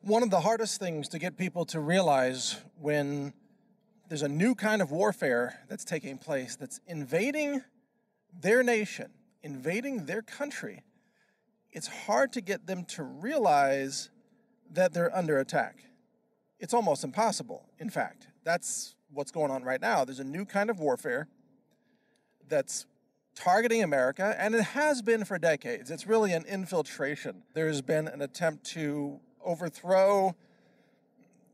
One of the hardest things to get people to realize when there's a new kind of warfare that's taking place that's invading their nation, invading their country, it's hard to get them to realize that they're under attack. It's almost impossible, in fact. That's what's going on right now. There's a new kind of warfare that's targeting America, and it has been for decades. It's really an infiltration. There's been an attempt to overthrow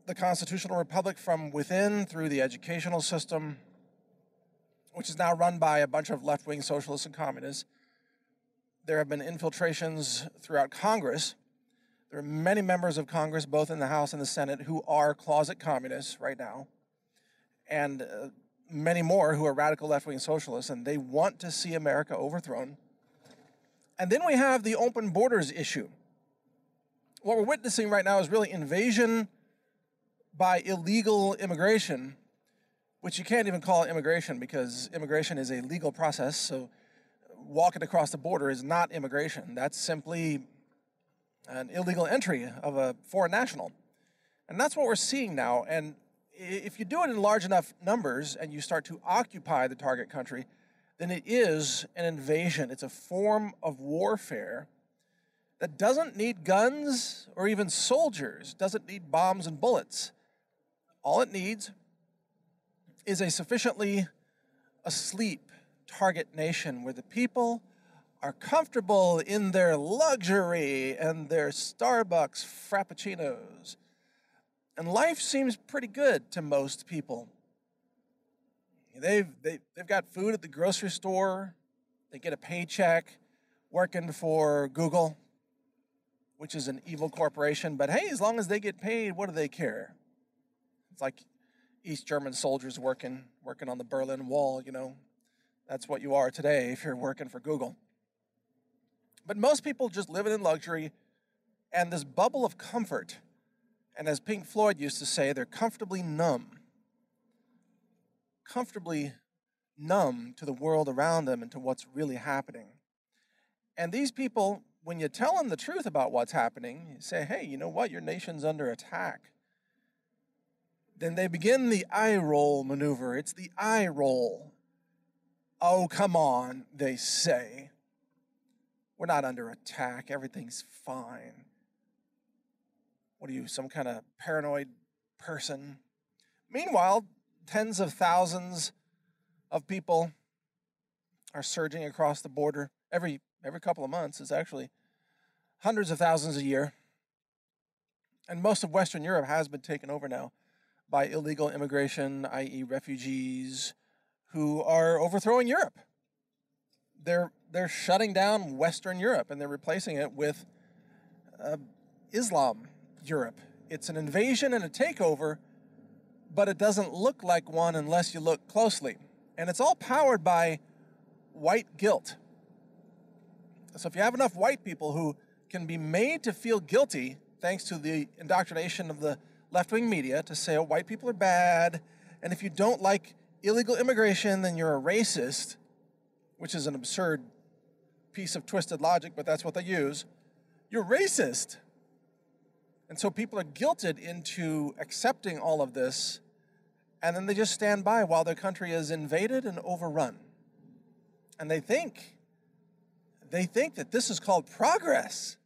the constitutional republic from within through the educational system, which is now run by a bunch of left-wing socialists and communists. There have been infiltrations throughout Congress. There are many members of Congress, both in the House and the Senate, who are closet communists right now, and many more who are radical left-wing socialists, and they want to see America overthrown. And then we have the open borders issue. What we're witnessing right now is really invasion by illegal immigration, which you can't even call immigration because immigration is a legal process, so walking across the border is not immigration. That's simply an illegal entry of a foreign national. And that's what we're seeing now. And if you do it in large enough numbers and you start to occupy the target country, then it is an invasion. It's a form of warfare that doesn't need guns or even soldiers, doesn't need bombs and bullets. All it needs is a sufficiently asleep target nation where the people are comfortable in their luxury and their Starbucks frappuccinos. And life seems pretty good to most people. They've got food at the grocery store. They get a paycheck working for Google, which is an evil corporation. But hey, as long as they get paid, what do they care? It's like East German soldiers working on the Berlin Wall, you know. That's what you are today if you're working for Google. But most people just living in luxury and this bubble of comfort. And as Pink Floyd used to say, they're comfortably numb. Comfortably numb to the world around them and to what's really happening. And these people, when you tell them the truth about what's happening, you say, hey, you know what? Your nation's under attack. Then they begin the eye roll maneuver. It's the eye roll. Oh, come on, they say. We're not under attack. Everything's fine. What are you, some kind of paranoid person? Meanwhile, tens of thousands of people are surging across the border every couple of months. It's actually hundreds of thousands a year. And most of Western Europe has been taken over now by illegal immigration, i.e. refugees, who are overthrowing Europe. They're shutting down Western Europe, and they're replacing it with Islam Europe. It's an invasion and a takeover, but it doesn't look like one unless you look closely. And it's all powered by white guilt. So if you have enough white people who can be made to feel guilty, thanks to the indoctrination of the left-wing media, to say, oh, white people are bad, and if you don't like illegal immigration, then you're a racist, which is an absurd piece of twisted logic, but that's what they use. You're racist. And so people are guilted into accepting all of this, and then they just stand by while their country is invaded and overrun. And they think that this is called progress.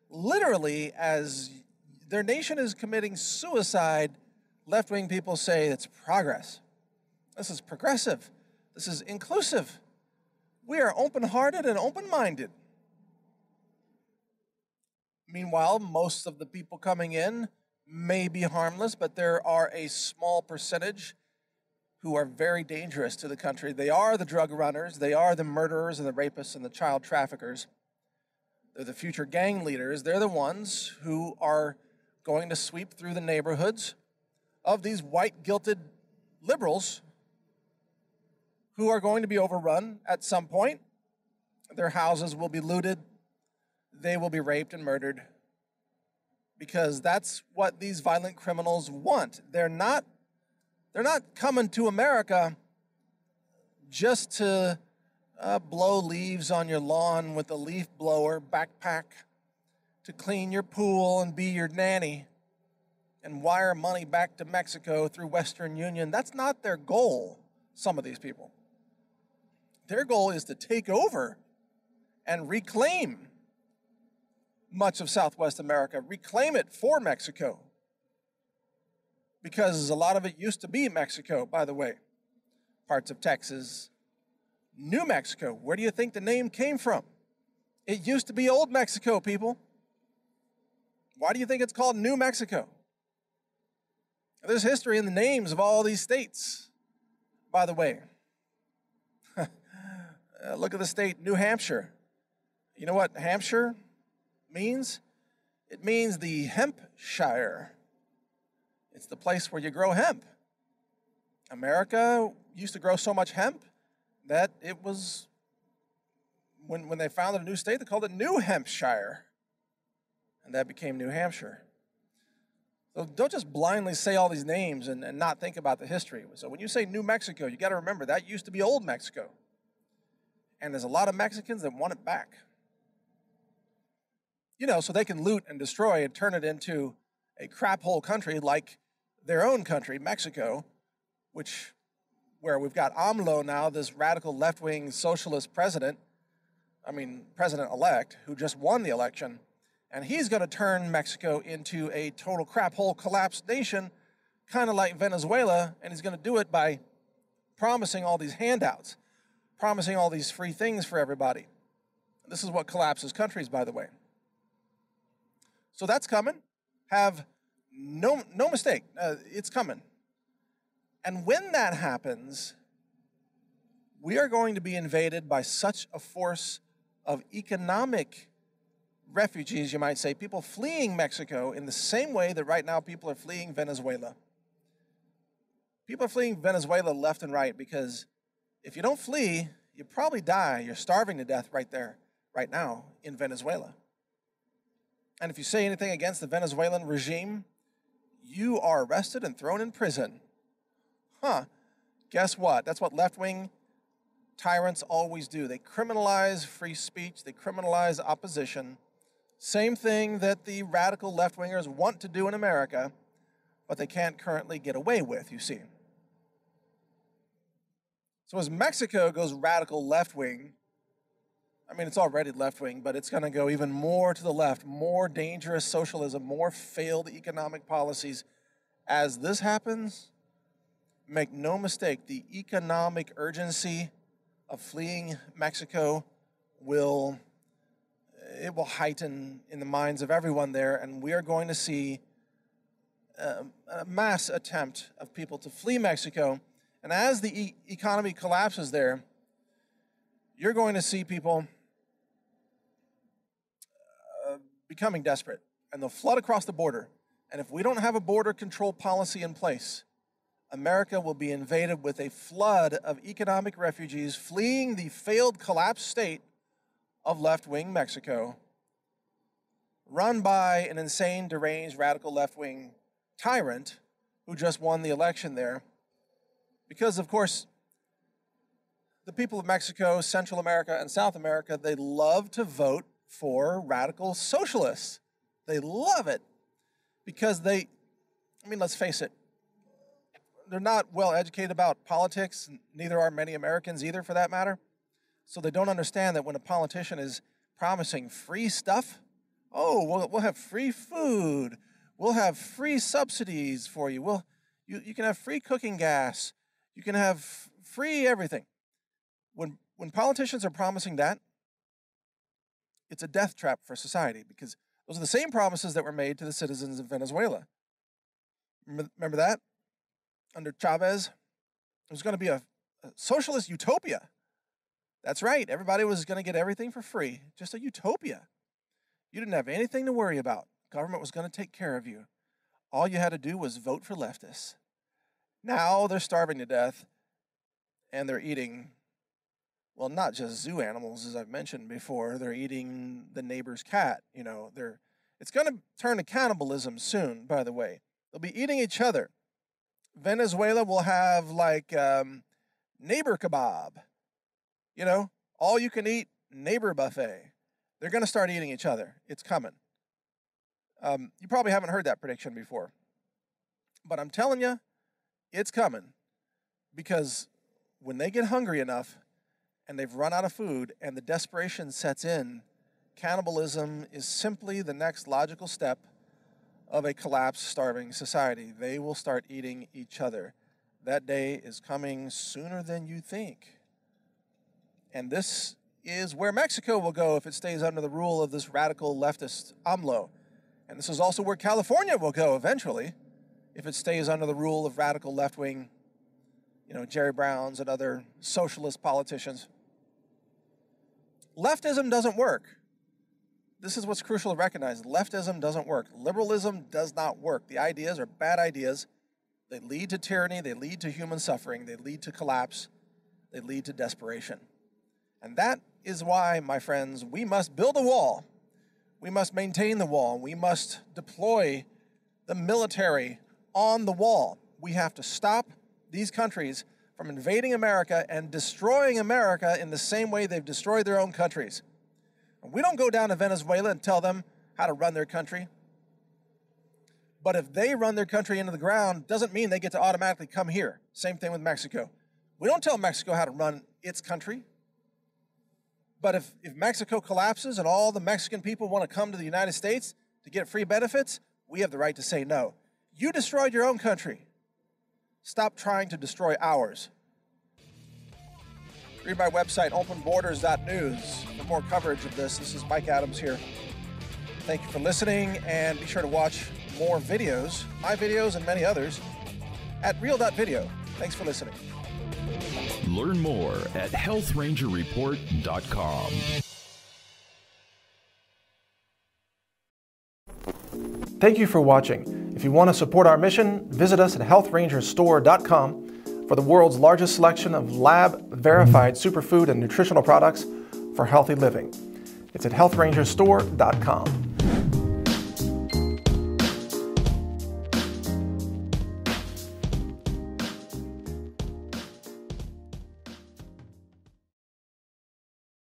Literally, as their nation is committing suicide, left-wing people say it's progress. This is progressive. This is inclusive. We are open-hearted and open-minded. Meanwhile, most of the people coming in may be harmless, but there are a small percentage who are very dangerous to the country. They are the drug runners. They are the murderers and the rapists and the child traffickers. They're the future gang leaders. They're the ones who are going to sweep through the neighborhoods of these white guilted liberals who are going to be overrun at some point. Their houses will be looted. They will be raped and murdered because that's what these violent criminals want. They're not coming to America just to blow leaves on your lawn with a leaf blower backpack, to clean your pool and be your nanny. and wire money back to Mexico through Western Union. That's not their goal, some of these people. Their goal is to take over and reclaim much of Southwest America, reclaim it for Mexico. Because a lot of it used to be Mexico, by the way. Parts of Texas, New Mexico. Where do you think the name came from? It used to be Old Mexico, people. Why do you think it's called New Mexico? There's history in the names of all these states, by the way. Look at the state New Hampshire. You know what Hampshire means? It means the Hempshire. It's the place where you grow hemp. America used to grow so much hemp that it was, when they founded a new state, they called it New Hampshire. And that became New Hampshire. So don't just blindly say all these names and not think about the history. So when you say New Mexico, you got to remember that used to be Old Mexico. And there's a lot of Mexicans that want it back. You know, so they can loot and destroy and turn it into a crap hole country like their own country, Mexico, where we've got AMLO now, this radical left-wing socialist president-elect, who just won the election, and he's going to turn Mexico into a total crap hole collapsed nation, kind of like Venezuela, and he's going to do it by promising all these handouts, promising all these free things for everybody. This is what collapses countries, by the way. So that's coming. Have no mistake, it's coming. And when that happens, we are going to be invaded by such a force of economic refugees, you might say, people fleeing Mexico in the same way that right now people are fleeing Venezuela. People are fleeing Venezuela left and right because if you don't flee, you probably die. You're starving to death right there, right now in Venezuela. And if you say anything against the Venezuelan regime, you are arrested and thrown in prison. Guess what? That's what left-wing tyrants always do. They criminalize free speech. They criminalize opposition. Same thing that the radical left-wingers want to do in America, but they can't currently get away with, you see. So as Mexico goes radical left-wing, I mean, it's already left-wing, but it's going to go even more to the left, more dangerous socialism, more failed economic policies. As this happens, make no mistake, the economic urgency of fleeing Mexico will heighten in the minds of everyone there, and we are going to see a mass attempt of people to flee Mexico. And as the economy collapses there, you're going to see people becoming desperate, and they'll flood across the border. And if we don't have a border control policy in place, America will be invaded with a flood of economic refugees fleeing the failed, collapsed state of left-wing Mexico, run by an insane, deranged, radical left-wing tyrant who just won the election there. Because, of course, the people of Mexico, Central America, and South America, they love to vote for radical socialists. They love it because let's face it, they're not well educated about politics, neither are many Americans either for that matter. So they don't understand that when a politician is promising free stuff, we'll have free food, we'll have free subsidies for you, you can have free cooking gas, you can have free everything. When politicians are promising that, it's a death trap for society because those are the same promises that were made to the citizens of Venezuela. Remember that? Under Chavez, it was going to be a socialist utopia. That's right. Everybody was going to get everything for free. Just a utopia. You didn't have anything to worry about. Government was going to take care of you. All you had to do was vote for leftists. Now they're starving to death, and they're eating, well, not just zoo animals, as I've mentioned before. They're eating the neighbor's cat. It's going to turn to cannibalism soon, by the way. They'll be eating each other. Venezuela will have neighbor kebab. All you can eat neighbor buffet. They're going to start eating each other. It's coming. You probably haven't heard that prediction before. But I'm telling you, it's coming, because when they get hungry enough and they've run out of food and the desperation sets in, cannibalism is simply the next logical step of a collapsed, starving society. They will start eating each other. That day is coming sooner than you think. And this is where Mexico will go if it stays under the rule of this radical leftist AMLO. And this is also where California will go eventually if it stays under the rule of radical left-wing, Jerry Browns and other socialist politicians. Leftism doesn't work. This is what's crucial to recognize. Leftism doesn't work. Liberalism does not work. The ideas are bad ideas. They lead to tyranny. They lead to human suffering. They lead to collapse. They lead to desperation. And that is why, my friends, we must build a wall. We must maintain the wall. We must deploy the military on the wall. We have to stop these countries from invading America and destroying America in the same way they've destroyed their own countries. We don't go down to Venezuela and tell them how to run their country. But if they run their country into the ground, doesn't mean they get to automatically come here. Same thing with Mexico. We don't tell Mexico how to run its country. But if Mexico collapses and all the Mexican people want to come to the United States to get free benefits, we have the right to say no. You destroyed your own country. Stop trying to destroy ours. Read my website, openborders.news, for more coverage of this. This is Mike Adams here. Thank you for listening, and be sure to watch more videos, my videos and many others, at real.video. Thanks for listening. Learn more at healthrangerreport.com. Thank you for watching. If you want to support our mission, visit us at healthrangerstore.com for the world's largest selection of lab-verified superfood and nutritional products for healthy living. It's at healthrangerstore.com.